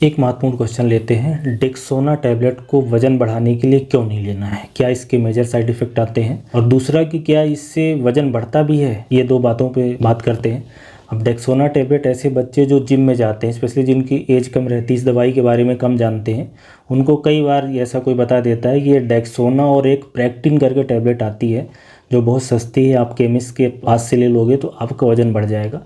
एक महत्वपूर्ण क्वेश्चन लेते हैं। डेक्सोना टैबलेट को वजन बढ़ाने के लिए क्यों नहीं लेना है, क्या इसके मेजर साइड इफेक्ट आते हैं, और दूसरा कि क्या इससे वजन बढ़ता भी है। ये दो बातों पे बात करते हैं। अब डेक्सोना टैबलेट ऐसे बच्चे जो जिम में जाते हैं, स्पेशली जिनकी एज कम रहती है, इस दवाई के बारे में कम जानते हैं, उनको कई बार ऐसा कोई बता देता है कि ये डेक्सोना और एक प्रेक्टिन करके टैबलेट आती है जो बहुत सस्ती है, आप केमिस्ट के पास से ले लोगे तो आपका वजन बढ़ जाएगा।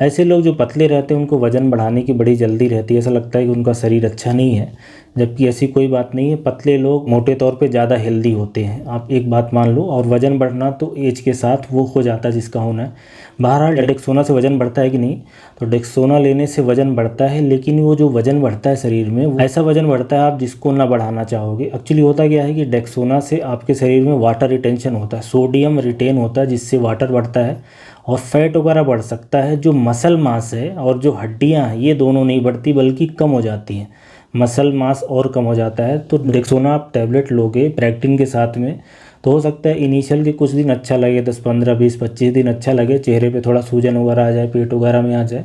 ऐसे लोग जो पतले रहते हैं उनको वज़न बढ़ाने की बड़ी जल्दी रहती है, ऐसा लगता है कि उनका शरीर अच्छा नहीं है, जबकि ऐसी कोई बात नहीं है। पतले लोग मोटे तौर पे ज़्यादा हेल्दी होते हैं, आप एक बात मान लो। और वज़न बढ़ना तो एज के साथ वो हो जाता है जिसका होना है। बहरहाल डेक्सोना से वज़न बढ़ता है कि नहीं, तो डेक्सोना लेने से वज़न बढ़ता है, लेकिन वो जो वज़न बढ़ता है शरीर में, ऐसा वज़न बढ़ता है आप जिसको ना बढ़ाना चाहोगे। एक्चुअली होता क्या है कि डेक्सोना से आपके शरीर में वाटर रिटेंशन होता है, सोडियम रिटेन होता है, जिससे वाटर बढ़ता है और फैट वगैरह बढ़ सकता है। जो मसल मास है और जो हड्डियां हैं ये दोनों नहीं बढ़ती बल्कि कम हो जाती हैं, मसल मास और कम हो जाता है। तो डेक्सोना आप टैबलेट लोगे प्रेक्टिन के साथ में, तो हो सकता है इनिशियल के कुछ दिन अच्छा लगे, 10 15 20 25 दिन अच्छा लगे, चेहरे पे थोड़ा सूजन वगैरह आ जाए, पेट वगैरह में आ जाए,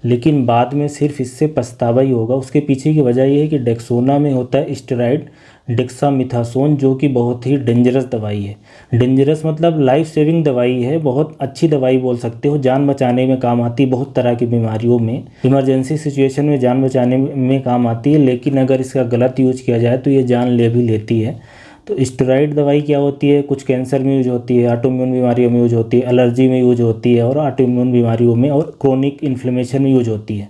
लेकिन बाद में सिर्फ इससे पछतावा ही होगा। उसके पीछे की वजह ये है कि डेक्सोना में होता है स्टेरॉइड डेक्सामिथासोन, जो कि बहुत ही डेंजरस दवाई है। डेंजरस मतलब लाइफ सेविंग दवाई है, बहुत अच्छी दवाई बोल सकते हो, जान बचाने में काम आती है बहुत तरह की बीमारियों में, इमरजेंसी सिचुएशन में जान बचाने में काम आती है। लेकिन अगर इसका गलत यूज किया जाए तो ये जान ले भी लेती है। तो स्टेरॉइड दवाई क्या होती है, कुछ कैंसर में यूज होती है, ऑटोइम्यून बीमारियों में यूज होती है, एलर्जी में यूज होती है, और ऑटोइम्यून बीमारियों में और क्रोनिक इन्फ्लेमेशन में यूज होती है।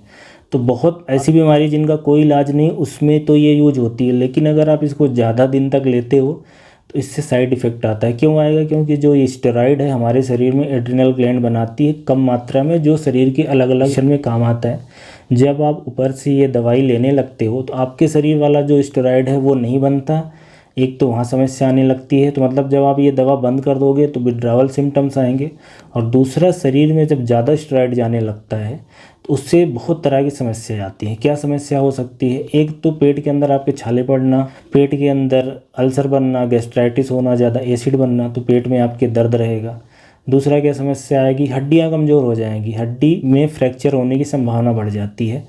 तो बहुत ऐसी बीमारी जिनका कोई इलाज नहीं उसमें तो ये यूज होती है। लेकिन अगर आप इसको ज़्यादा दिन तक लेते हो तो इससे साइड इफ़ेक्ट आता है। क्यों आएगा? क्योंकि जो ये स्टेरॉइड है हमारे शरीर में एड्रिनल ग्लैंड बनाती है कम मात्रा में, जो शरीर के अलग अलग फंक्शन में काम आता है। जब आप ऊपर से ये दवाई लेने लगते हो तो आपके शरीर वाला जो स्टेरॉइड है वो नहीं बनता, एक तो वहाँ समस्या आने लगती है। तो मतलब जब आप ये दवा बंद कर दोगे तो विड्रावल सिम्टम्स आएंगे, और दूसरा शरीर में जब ज़्यादा स्टेरॉइड जाने लगता है तो उससे बहुत तरह की समस्या आती हैं। क्या समस्या हो सकती है? एक तो पेट के अंदर आपके छाले पड़ना, पेट के अंदर अल्सर बनना, गैस्ट्राइटिस होना, ज़्यादा एसिड बनना, तो पेट में आपके दर्द रहेगा। दूसरा क्या समस्या आएगी, हड्डियाँ कमज़ोर हो जाएंगी, हड्डी में फ्रैक्चर होने की संभावना बढ़ जाती है।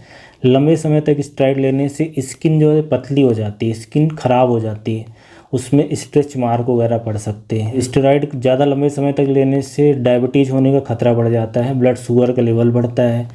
लंबे समय तक स्टेरॉइड लेने से स्किन जो है पतली हो जाती है, स्किन खराब हो जाती है, उसमें स्ट्रेच मार्क वगैरह पड़ सकते हैं। स्टेरॉइड ज़्यादा लंबे समय तक लेने से डायबिटीज़ होने का खतरा बढ़ जाता है, ब्लड शुगर का लेवल बढ़ता है,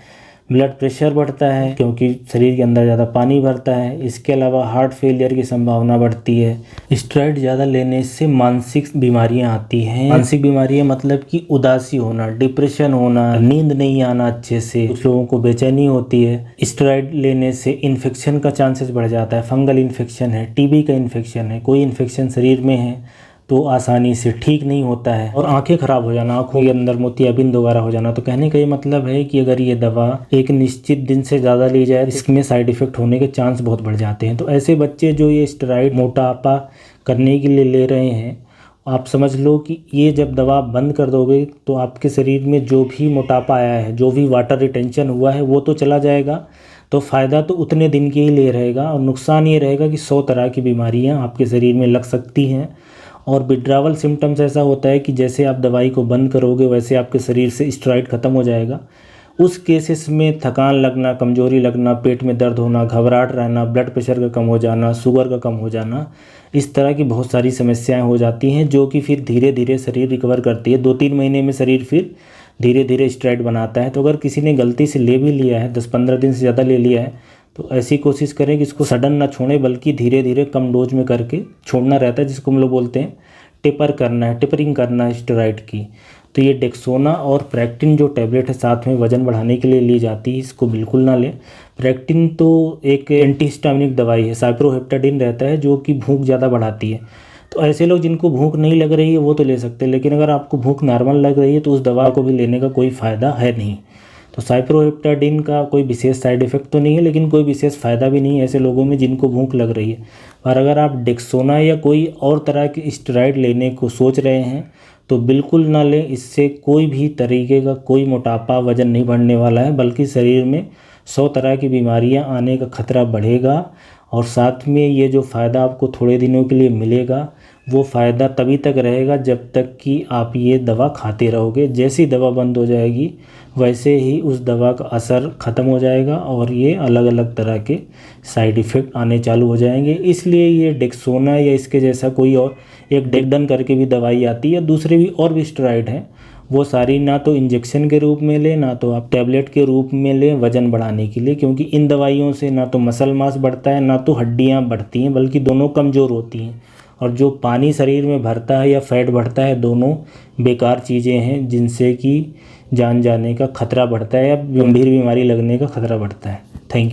ब्लड प्रेशर बढ़ता है क्योंकि शरीर के अंदर ज़्यादा पानी भरता है। इसके अलावा हार्ट फेलियर की संभावना बढ़ती है। स्टेरॉइड ज़्यादा लेने से मानसिक बीमारियां आती हैं। मानसिक बीमारियां मतलब कि उदासी होना, डिप्रेशन होना, नींद नहीं आना अच्छे से, कुछ लोगों को बेचैनी होती है। स्टेरॉइड लेने से इन्फेक्शन का चांसेस बढ़ जाता है, फंगल इन्फेक्शन है, टीबी का इन्फेक्शन है, कोई इन्फेक्शन शरीर में है तो आसानी से ठीक नहीं होता है। और आंखें खराब हो जाना, आंखों के अंदर मोतियाबिंद वगैरह हो जाना। तो कहने का ये मतलब है कि अगर ये दवा एक निश्चित दिन से ज़्यादा ली जाए इसमें साइड इफ़ेक्ट होने के चांस बहुत बढ़ जाते हैं। तो ऐसे बच्चे जो ये स्टेरॉइड मोटापा करने के लिए ले रहे हैं, आप समझ लो कि ये जब दवा बंद कर दोगे तो आपके शरीर में जो भी मोटापा आया है, जो भी वाटर रिटेंशन हुआ है, वो तो चला जाएगा। तो फ़ायदा तो उतने दिन के ही ले रहेगा, और नुकसान ये रहेगा कि 100 तरह की बीमारियां आपके शरीर में लग सकती हैं। और विड्रावल सिम्टम्स ऐसा होता है कि जैसे आप दवाई को बंद करोगे वैसे आपके शरीर से स्टेरॉइड ख़त्म हो जाएगा। उस केसेस में थकान लगना, कमजोरी लगना, पेट में दर्द होना, घबराहट रहना, ब्लड प्रेशर का कम हो जाना, शुगर का कम हो जाना, इस तरह की बहुत सारी समस्याएं हो जाती हैं, जो कि फिर धीरे धीरे शरीर रिकवर करती है। 2-3 महीने में शरीर फिर धीरे धीरे स्टेरॉइड बनाता है। तो अगर किसी ने गलती से ले भी लिया है, 10-15 दिन से ज़्यादा ले लिया है, तो ऐसी कोशिश करें कि इसको सडन ना छोड़ें, बल्कि धीरे धीरे कम डोज में करके छोड़ना रहता है, जिसको हम लोग बोलते हैं टेपर करना है, टिपरिंग करना है स्टेरॉइड की। तो ये डेक्सोना और प्रेक्टिन जो टैबलेट है साथ में वजन बढ़ाने के लिए ली जाती है, इसको बिल्कुल ना लें। प्रेक्टिन तो एक एंटीहिस्टामिनिक दवाई है, साइप्रोहेप्टाडिन रहता है, जो कि भूख ज़्यादा बढ़ाती है। तो ऐसे लोग जिनको भूख नहीं लग रही है वो तो ले सकते हैं, लेकिन अगर आपको भूख नॉर्मल लग रही है तो उस दवा को भी लेने का कोई फ़ायदा है नहीं। तो साइप्रोहेप्टाडिन का कोई विशेष साइड इफ़ेक्ट तो नहीं है, लेकिन कोई विशेष फ़ायदा भी नहीं है ऐसे लोगों में जिनको भूख लग रही है। और अगर आप डेक्सोना या कोई और तरह की स्टेरॉइड लेने को सोच रहे हैं तो बिल्कुल ना लें। इससे कोई भी तरीके का कोई मोटापा, वजन नहीं बढ़ने वाला है, बल्कि शरीर में 100 तरह की बीमारियां आने का खतरा बढ़ेगा। और साथ में ये जो फ़ायदा आपको थोड़े दिनों के लिए मिलेगा वो फ़ायदा तभी तक रहेगा जब तक कि आप ये दवा खाते रहोगे। जैसी दवा बंद हो जाएगी वैसे ही उस दवा का असर ख़त्म हो जाएगा और ये अलग अलग तरह के साइड इफ़ेक्ट आने चालू हो जाएंगे। इसलिए ये डेक्सोना या इसके जैसा कोई और एक डेक्डन करके भी दवाई आती है, दूसरे भी और भी स्टेरॉइड हैं, वो सारी ना तो इंजेक्शन के रूप में लें ना तो आप टैबलेट के रूप में लें वज़न बढ़ाने के लिए, क्योंकि इन दवाइयों से ना तो मसल मास बढ़ता है ना तो हड्डियाँ बढ़ती हैं, बल्कि दोनों कमज़ोर होती हैं। और जो पानी शरीर में भरता है या फैट बढ़ता है, दोनों बेकार चीज़ें हैं जिनसे कि जान जाने का खतरा बढ़ता है या गंभीर बीमारी लगने का खतरा बढ़ता है। Thank you.